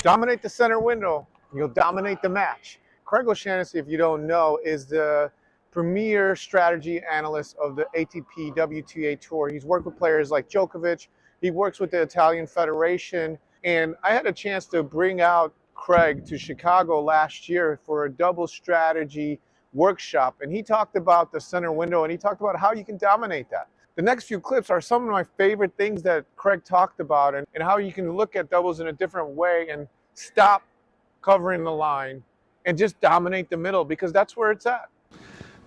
Dominate the center window, you'll dominate the match. Craig O'Shaughnessy, if you don't know, is the premier strategy analyst of the ATP WTA Tour. He's worked with players like Djokovic. He works with the Italian Federation. And I had a chance to bring out Craig to Chicago last year for a double strategy workshop. And he talked about the center window, and he talked about how you can dominate that. The next few clips are some of my favorite things that Craig talked about, and how you can look at doubles in a different way and stop covering the line and just dominate the middle, because that's where it's at.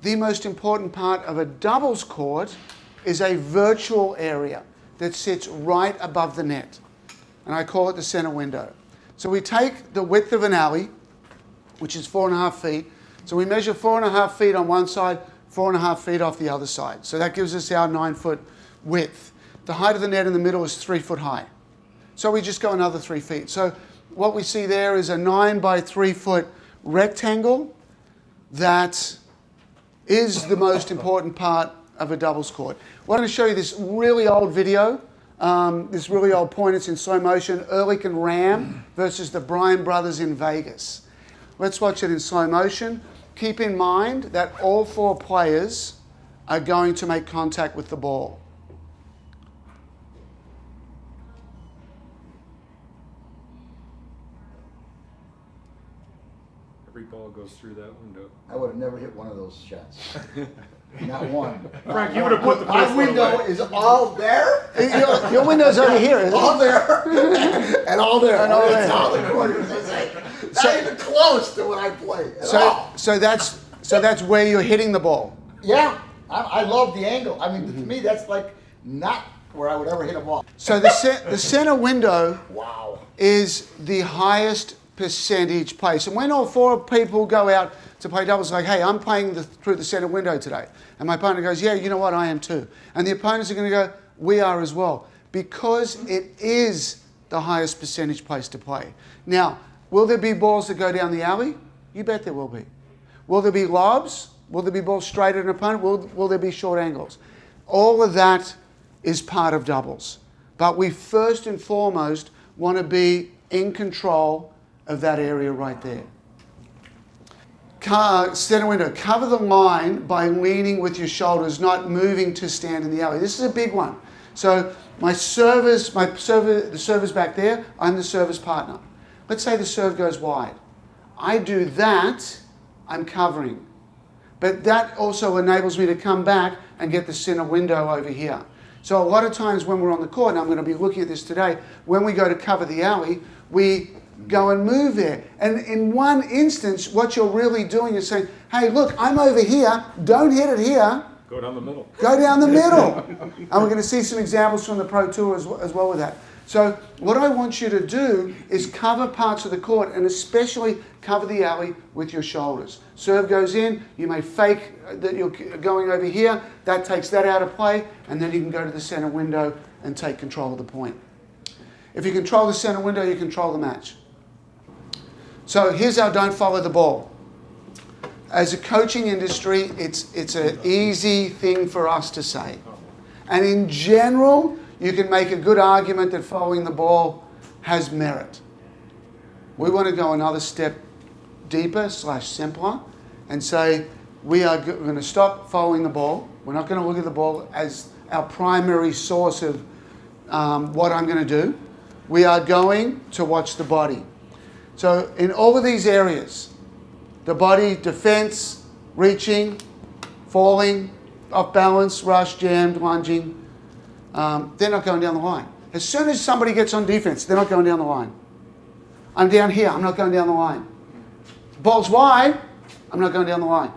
The most important part of a doubles court is a virtual area that sits right above the net. And I call it the center window. So we take the width of an alley, which is 4.5 feet. So we measure 4.5 feet on one side, 4.5 feet off the other side. So that gives us our 9-foot width. The height of the net in the middle is 3 foot high. So we just go another 3 feet. So what we see there is a 9 by 3 foot rectangle that is the most important part of a doubles court. Well, I'm going to show you this really old video, this really old point. It's in slow motion, Ehrlich and Ram versus the Bryan brothers in Vegas. Let's watch it in slow motion. Keep in mind that all 4 players are going to make contact with the ball. Every ball goes through that window. I would have never hit one of those shots. Not one. Frank, you would have put the My first one window away. is all there. Your window's over here, isn't it? All there. And all there. And all there. It's all the corners. It's like not even close to what I play at all. So that's where you're hitting the ball. Yeah. I love the angle. I mean, to me, that's like not where I would ever hit a ball. So the center window Wow. is the highest percentage place. And when all 4 people go out to play doubles, like, hey, I'm playing through the center window today. And my opponent goes, yeah, you know what, I am too. And the opponents are going to go, we are as well. Because it is the highest percentage place to play. Now, will there be balls that go down the alley? You bet there will be. Will there be lobs? Will there be balls straight at an opponent? Will there be short angles? All of that is part of doubles. But we first and foremost want to be in control of that area right there. Center window, cover the line by leaning with your shoulders, not moving to stand in the alley. This is a big one. So the server's back there, I'm the service partner. Let's say the serve goes wide. I do that, I'm covering. But that also enables me to come back and get the center window over here. So a lot of times when we're on the court, and I'm going to be looking at this today, when we go to cover the alley, we go and move there. And in one instance, what you're really doing is saying, hey, look, I'm over here, don't hit it here. Go down the middle. Go down the middle. And we're going to see some examples from the Pro Tour as well with that. So what I want you to do is cover parts of the court, and especially cover the alley with your shoulders. Serve goes in, you may fake that you're going over here, that takes that out of play, and then you can go to the center window and take control of the point. If you control the center window, you control the match. So here's our don't follow the ball. As a coaching industry, it's an easy thing for us to say. And in general, you can make a good argument that following the ball has merit. We want to go another step deeper / simpler and say we're going to stop following the ball. We're not going to look at the ball as our primary source of what I'm going to do. We are going to watch the body. So in all of these areas, the body, defense, reaching, falling, off balance, rush, jammed, lunging, they're not going down the line. As soon as somebody gets on defense, they're not going down the line. I'm down here, I'm not going down the line. Ball's wide, I'm not going down the line.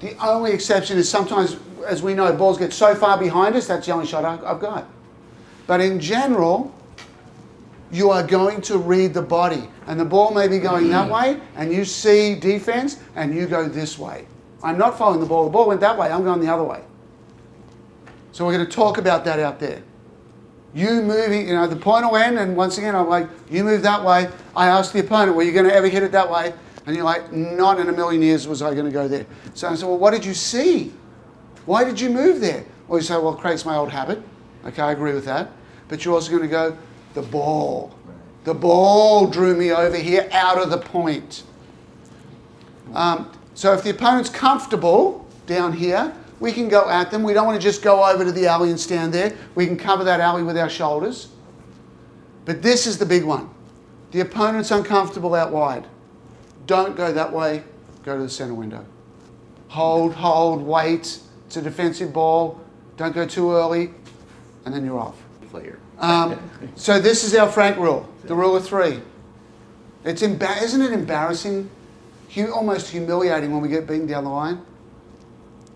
The only exception is sometimes, as we know, balls get so far behind us, that's the only shot I've got. But in general, you are going to read the body. And the ball may be going that way, and you see defense, and you go this way. I'm not following the ball. The ball went that way, I'm going the other way. So we're going to talk about that out there. You moving, the point will end, and once again, I'm like, you move that way. I ask the opponent, were you going to ever hit it that way? And you're like, not in a million years was I going to go there. So I said, well, what did you see? Why did you move there? Well, you say, well, Craig's my old habit. Okay, I agree with that. But you're also going to go, the ball. The ball drew me over here out of the point. So if the opponent's comfortable down here, we can go at them. We don't want to just go over to the alley and stand there. We can cover that alley with our shoulders. But this is the big one. The opponent's uncomfortable out wide. Don't go that way. Go to the center window. Hold, wait. It's a defensive ball. Don't go too early. And then you're off. Player. So this is our Frank rule, the rule of three. Isn't it embarrassing, almost humiliating when we get beaten down the line?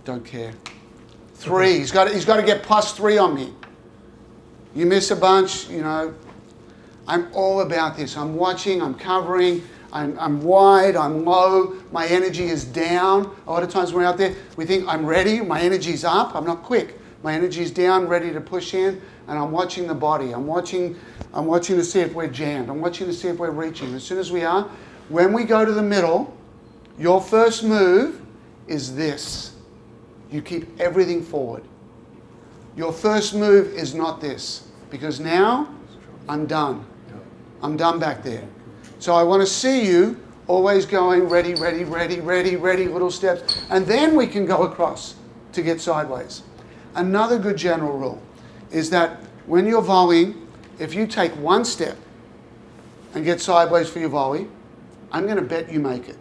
Don't care. Three. He's got to get +3 on me. You miss a bunch, you know. I'm all about this. I'm watching. I'm covering. I'm wide. I'm low. My energy is down. A lot of times when we're out there, we think I'm ready. My energy's up. I'm not quick. My energy's down, ready to push in, and I'm watching the body. I'm watching to see if we're jammed. I'm watching to see if we're reaching. As soon as we are, when we go to the middle, your first move is this. You keep everything forward. Your first move is not this, because now I'm done. I'm done back there. So I want to see you always going ready, ready, ready, ready, ready, little steps, and then we can go across to get sideways. Another good general rule is that when you're volleying, if you take one step and get sideways for your volley, I'm going to bet you make it.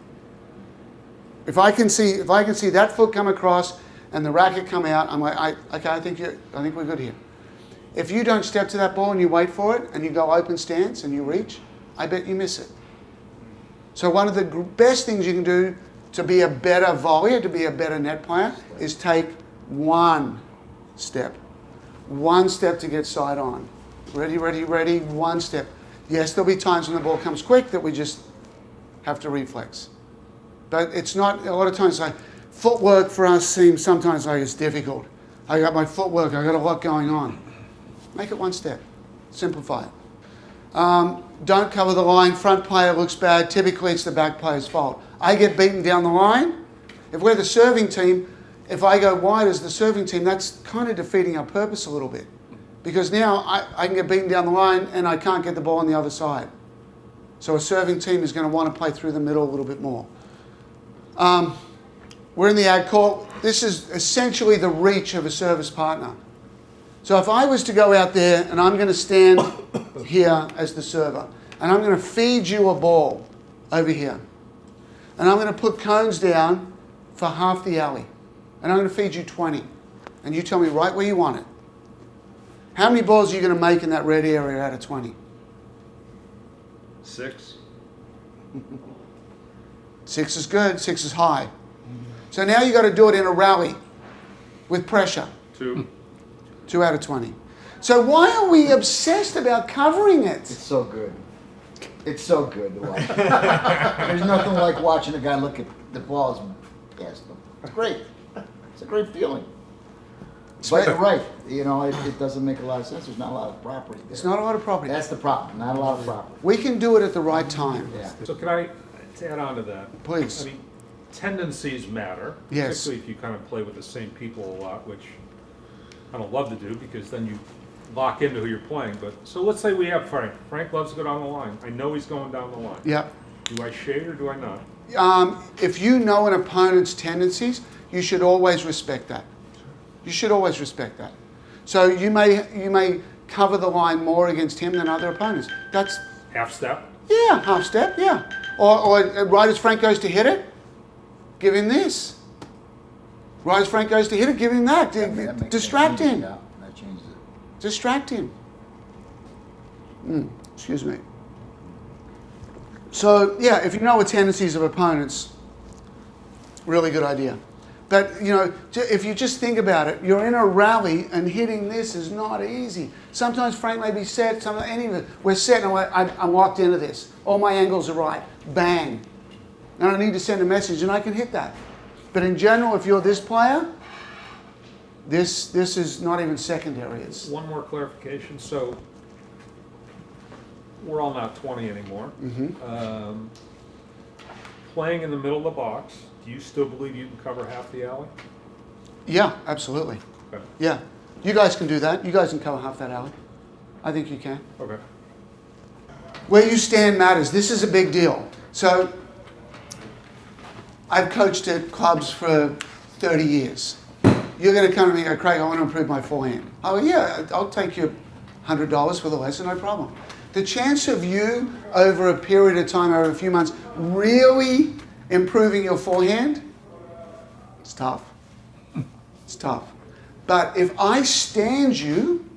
If I can see that foot come across and the racket come out, I'm like, okay, I think we're good here. If you don't step to that ball and you wait for it and you go open stance and you reach, I bet you miss it. So one of the best things you can do to be a better volleyer, to be a better net player, is take one step. One step to get side on. Ready, ready, ready, one step. Yes, there'll be times when the ball comes quick that we just have to reflex. But it's not, a lot of times, like, footwork for us seems sometimes like it's difficult. I got my footwork, I got a lot going on. Make it one step. Simplify it. Don't cover the line. Front player looks bad. Typically, it's the back player's fault. I get beaten down the line. If we're the serving team, if I go wide as the serving team, that's kind of defeating our purpose a little bit. Because now I can get beaten down the line and I can't get the ball on the other side. So a serving team is going to want to play through the middle a little bit more. We're in the ad court. This is essentially the reach of a service partner. So if I was to go out there and I'm going to stand here as the server and I'm going to feed you a ball over here and I'm going to put cones down for half the alley and I'm going to feed you 20 and you tell me right where you want it. How many balls are you going to make in that red area out of 20? 6. 6 is good. 6 is high. So now you've got to do it in a rally with pressure. 2. 2 out of 20. So why are we obsessed about covering it? It's so good. It's so good to watch. There's nothing like watching a guy look at the balls past them. It's great. It's a great feeling. But you're right. You know, it doesn't make a lot of sense. There's not a lot of property there. It's not a lot of property. That's the problem. Not a lot of property. We can do it at the right time. Yeah. So can I add on to that? Please. I mean, tendencies matter. Yes. Particularly if you kind of play with the same people a lot, which I don't love to do because then you lock into who you're playing. But so let's say we have Frank. Frank loves to go down the line. I know he's going down the line. Yep. Do I shade or do I not? If you know an opponent's tendencies, you should always respect that. You should always respect that. So you may cover the line more against him than other opponents. That's Half step? yeah, half step, yeah. Or right as Frank goes to hit it, give him this. Right as Frank goes to hit it, give him that. Distract him. Yeah, that changes it. Distract him. Excuse me. So, yeah, if you know the tendencies of opponents, really good idea. But, you know, if you just think about it, you're in a rally and hitting this is not easy. Sometimes Frank may be set, we're set and I'm locked into this. All my angles are right. Bang. And I need to send a message and I can hit that. But in general, if you're this player, this is not even secondary. It's One more clarification. So we're all not 20 anymore. Playing in the middle of the box, do you still believe you can cover half the alley? yeah, absolutely. Okay. Yeah. You guys can do that. You guys can cover half that alley. I think you can. Okay. Where you stand matters. This is a big deal. So I've coached at clubs for 30 years. You're going to come to me and go, Craig, I want to improve my forehand. Oh, yeah, I'll take you $100 for the lesson, no problem. The chance of you, over a period of time, over a few months, really improving your forehand, it's tough. It's tough. But if I stand you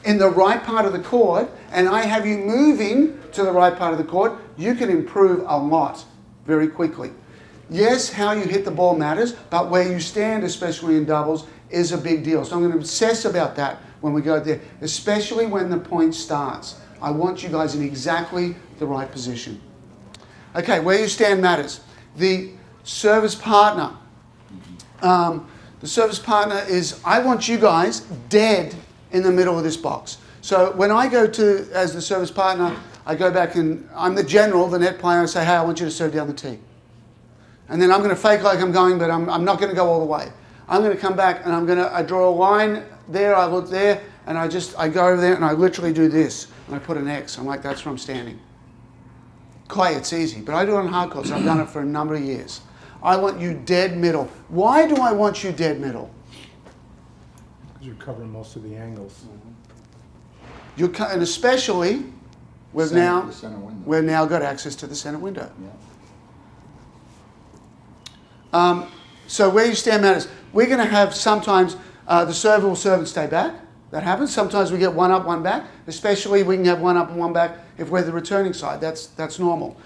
in the right part of the court and I have you moving to the right part of the court, you can improve a lot very quickly. Yes, how you hit the ball matters, but where you stand, especially in doubles, is a big deal. So I'm going to obsess about that when we go there, especially when the point starts. I want you guys in exactly the right position. Okay, where you stand matters. The service partner. The service partner is, I want you guys dead in the middle of this box. So when I go to, as the service partner, I go back and I'm the general, the net player, and I say, hey, I want you to serve down the tee. And then I'm going to fake like I'm going, but I'm not going to go all the way. I'm going to come back and I draw a line there, I look there, and I go over there and I literally do this. And I put an X. I'm like, that's where I'm standing. Clay, it's easy, but I do it on hard courts. I've done it for a number of years. I want you dead middle. Why do I want you dead middle? Because you're covering most of the angles. And especially, we've The center window. now got access to the center window. Yeah. So where you stand matters. We're going to have sometimes the server will serve and stay back. That happens. Sometimes we get one up, one back. Especially we can have one up and one back if we're the returning side. That's normal.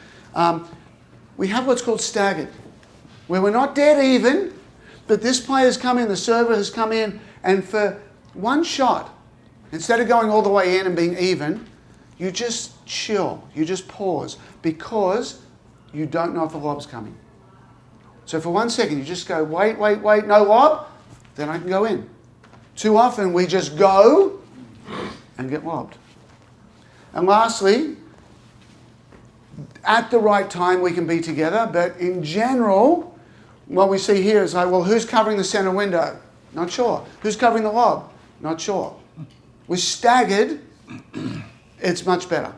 We have what's called staggered, where we're not dead even, but this player's come in, the server has come in, and for one shot, instead of going all the way in and being even, you just chill. You just pause because you don't know if the lob's coming. So for 1 second, you just go, wait, no lob, then I can go in. Too often, we just go and get lobbed. And lastly, at the right time, we can be together, but in general, what we see here is like, well, who's covering the center window? Not sure. Who's covering the lob? Not sure. We're staggered. It's much better.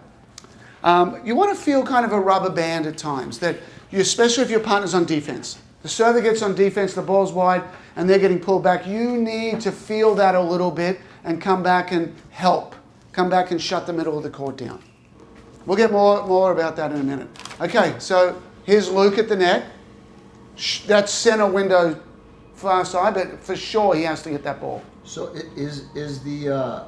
You want to feel kind of a rubber band at times, that you, especially if your partner's on defense. The server gets on defense, the ball's wide, and they're getting pulled back. You need to feel that a little bit and come back and help. Come back and shut the middle of the court down. We'll get more about that in a minute. Okay, so here's Luke at the net. That's center window far side, but for sure he has to get that ball. So is the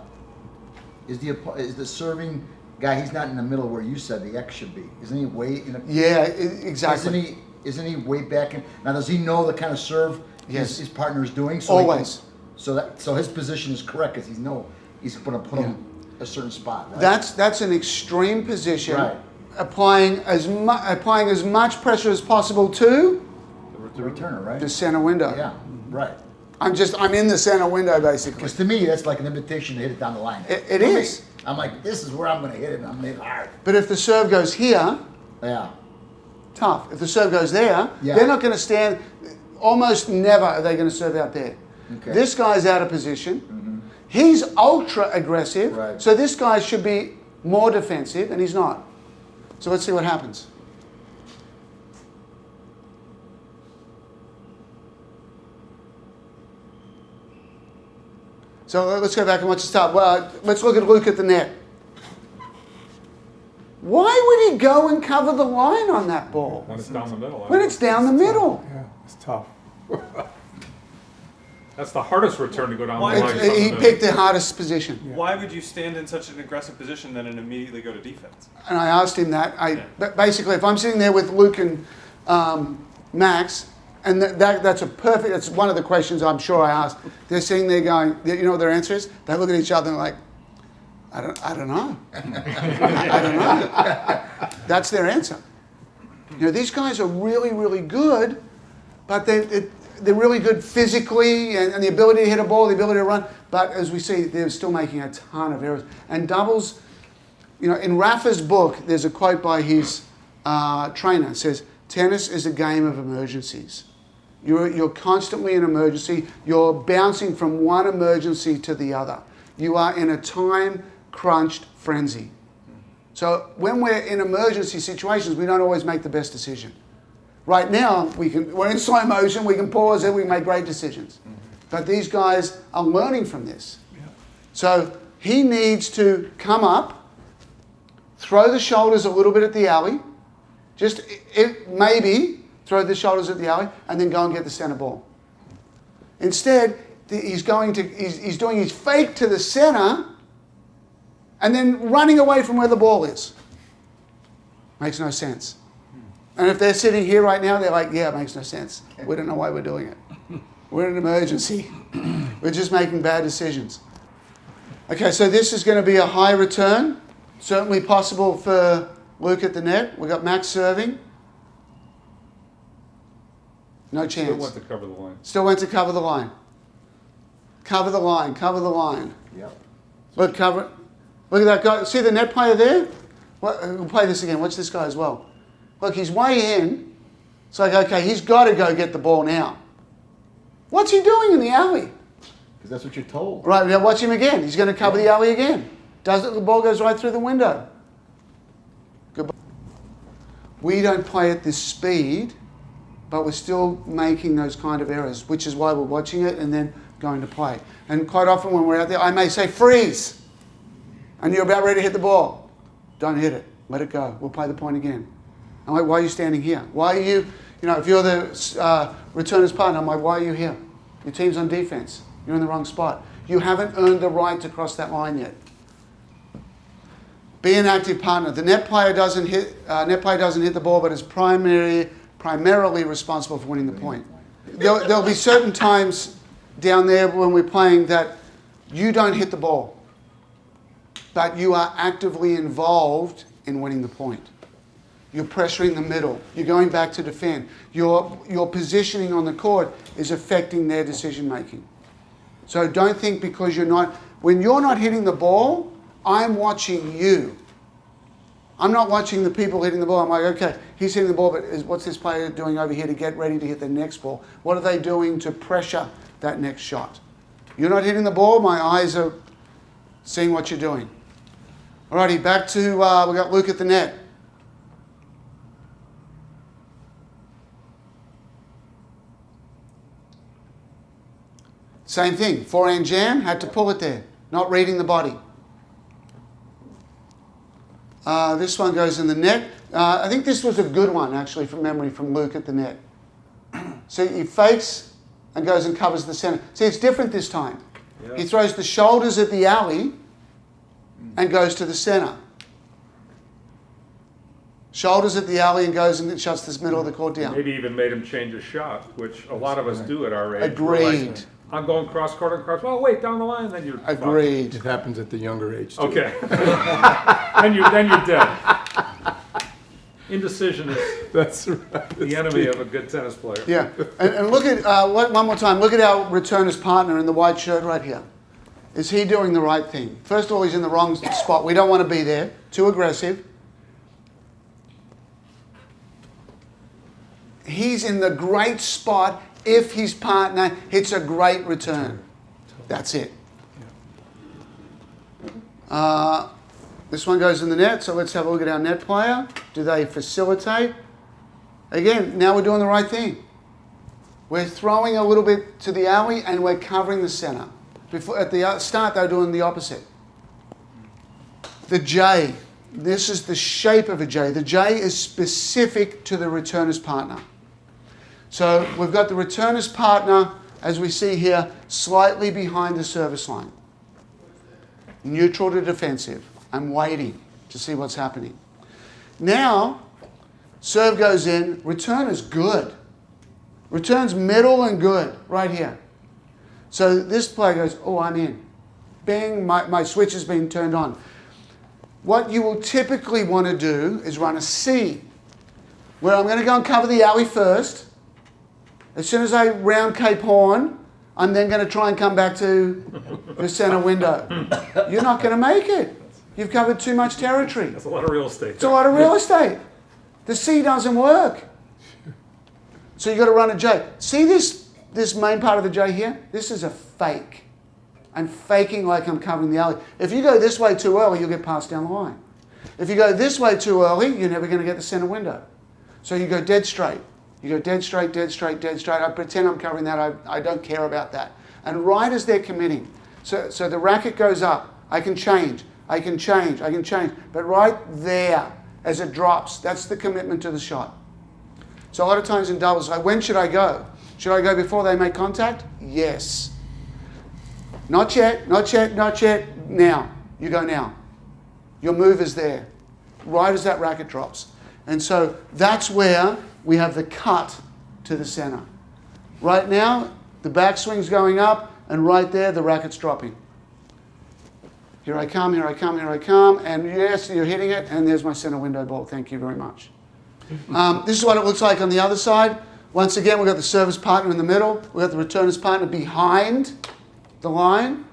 serving guy? He's not in the middle where you said the X should be. Isn't he way in? Yeah, exactly. Isn't he way back in? Now does he know the kind of serve his partner is doing? So always. So his position is correct because he's going to put him a certain spot. Right? That's an extreme position. Right. Applying as much pressure as possible to The returner, right? the center window. Yeah, right. I'm in the center window basically. Because to me, that's like an invitation to hit it down the line. It is. I'm like, this is where I'm going to hit it, and I'm going to hit it hard. But if the serve goes here, Yeah. tough. If the serve goes there, Yeah. they're not going to stand. Almost never are they going to serve out there. Okay. This guy's out of position. He's ultra aggressive. Right. So this guy should be more defensive, and he's not. So let's see what happens. So let's go back and watch the start. Well, let's look at Luke at the net. Why would he go and cover the line on that ball? When it's down the middle. When it's down the middle. Yeah, it's tough. That's the hardest return to go down Why- the line. He picked the hardest position. Why would you stand in such an aggressive position then and immediately go to defense? And I asked him that. But basically, if I'm sitting there with Luke and Max, and that's one of the questions I'm sure I asked. They're sitting there going, you know what their answer is? They look at each other and like, I don't know. I don't know. That's their answer. You know, these guys are really, really good, but they're really good physically and the ability to hit a ball, the ability to run. But as we see, they're still making a ton of errors. And doubles, you know, in Rafa's book, there's a quote by his trainer. It says, tennis is a game of emergencies. You're constantly in emergency. You're bouncing from one emergency to the other. You are in a time-crunched frenzy. So when we're in emergency situations, we don't always make the best decision. Right now, we're in slow motion, we can pause it, we can make great decisions. But these guys are learning from this. So he needs to come up, throw the shoulders a little bit at the alley, maybe throw the shoulders at the alley, and then go and get the center ball. Instead, he's doing his fake to the center, and then running away from where the ball is. Makes no sense. And if they're sitting here right now, they're like, yeah, it makes no sense. We don't know why we're doing it. We're in an emergency. We're just making bad decisions. Okay, so this is going to be a high return. Certainly possible for Luke at the net. We've got Max serving. No chance. Still went to cover the line. Still went to cover the line. Cover the line, cover the line. Yep. Look at that guy. See the net player there? We'll play this again. Watch this guy as well. Look, he's way in. It's like, okay, he's got to go get the ball now. What's he doing in the alley? Because that's what you're told. Right, now watch him again. He's going to cover the alley again. Does it? The ball goes right through the window. Goodbye. We don't play at this speed, but we're still making those kind of errors, which is why we're watching it and then going to play. And quite often when we're out there, I may say, freeze. And you're about ready to hit the ball. Don't hit it. Let it go. We'll play the point again. I'm like, why are you standing here? Why are you, if you're the returner's partner, I'm like, why are you here? Your team's on defense. You're in the wrong spot. You haven't earned the right to cross that line yet. Be an active partner. The net player doesn't hit the ball, but is primarily responsible for winning the point. There'll be certain times down there when we're playing that you don't hit the ball, but you are actively involved in winning the point. You're pressuring the middle. You're going back to defend. Your positioning on the court is affecting their decision making. So don't think because when you're not hitting the ball, I'm watching you. I'm not watching the people hitting the ball. I'm like, okay, he's hitting the ball, but what's this player doing over here to get ready to hit the next ball? What are they doing to pressure that next shot? You're not hitting the ball, my eyes are seeing what you're doing. Alrighty, back to, we got Luke at the net. Same thing, forehand jam, had to pull it there. Not reading the body. This one goes in the net. I think this was a good one, actually, from memory, from Luke at the net. So he fakes and goes and covers the center. See, it's different this time. Yeah. He throws the shoulders at the alley and goes to the center. Shoulders at the alley and goes and shuts this middle of the court down. Maybe even made him change his shot, which a lot of us do at our age. Agreed. I'm going cross court and cross. Well, wait, down the line, then you're agreed. It happens at the younger age too. Okay. then you're dead. Indecision is That's right. the enemy of a good tennis player. Yeah, and look at one more time. Look at our returner's partner in the white shirt right here. Is he doing the right thing? First of all, he's in the wrong spot. We don't want to be there. Too aggressive. He's in the great spot if his partner hits a great return. That's it. This one goes in the net, so let's have a look at our net player. Do they facilitate? Again, now we're doing the right thing. We're throwing a little bit to the alley and we're covering the center. Before, at the start, they were doing the opposite. The J. This is the shape of a J. The J is specific to the returner's partner. So we've got the returner's partner, as we see here, slightly behind the service line. Neutral to defensive. I'm waiting to see what's happening. Now, serve goes in, return is good. Return's middle and good, right here. So this player goes, oh, I'm in. Bang, my switch has been turned on. What you will typically want to do is run a C, where I'm going to go and cover the alley first. As soon as I round Cape Horn, I'm then going to try and come back to the center window. You're not going to make it. You've covered too much territory. That's a lot of real estate. It's a lot of real estate. The C doesn't work. So you've got to run a J. See this main part of the J here? This is a fake. I'm faking like I'm covering the alley. If you go this way too early, you'll get passed down the line. If you go this way too early, you're never going to get the center window. So you go dead straight. You go dead straight, dead straight, dead straight. I pretend I'm covering that. I don't care about that. And right as they're committing, so the racket goes up. I can change. I can change. I can change. But right there, as it drops, that's the commitment to the shot. So a lot of times in doubles, like, when should I go? Should I go before they make contact? Yes. Not yet, not yet, not yet. Now. You go now. Your move is there, right as that racket drops. And so that's where we have the cut to the center. Right now, the backswing's going up, and right there, the racket's dropping. Here I come, here I come, here I come, and yes, you're hitting it, and there's my center window ball. Thank you very much. This is what it looks like on the other side. Once again, we've got the service partner in the middle. We've got the returner's partner behind the line,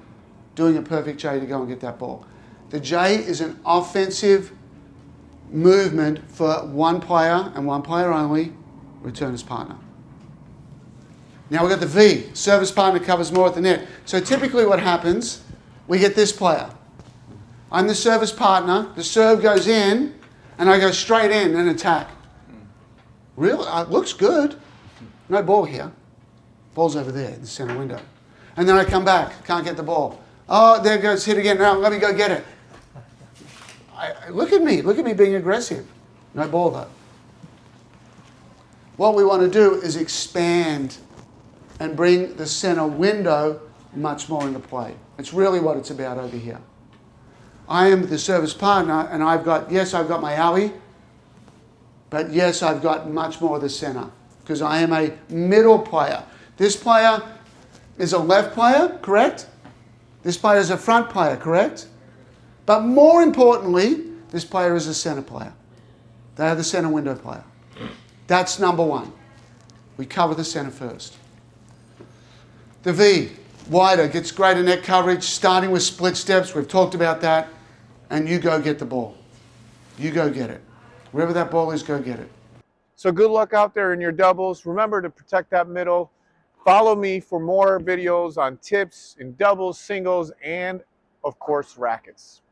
doing a perfect J to go and get that ball. The J is an offensive movement for one player and one player only, returner's partner. Now we've got the V, service partner covers more at the net. So typically what happens, we get this player. I'm the service partner, the serve goes in, and I go straight in and attack. Really? Looks good. No ball here. Ball's over there in the center window. And then I come back, can't get the ball. Oh, there goes hit again. Now let me go get it. Look at me being aggressive. No ball though. What we want to do is expand and bring the center window much more into play. It's really what it's about over here. I am the service partner, and I've got my alley, but yes, I've got much more of the center because I am a middle player. This player is a left player, correct? This player is a front player, correct? But more importantly, this player is a center player. They are the center window player. That's number one. We cover the center first. The V, wider, gets greater net coverage, starting with split steps. We've talked about that. And you go get the ball. You go get it. Wherever that ball is, go get it. So good luck out there in your doubles. Remember to protect that middle. Follow me for more videos on tips in doubles, singles, and of course, rackets.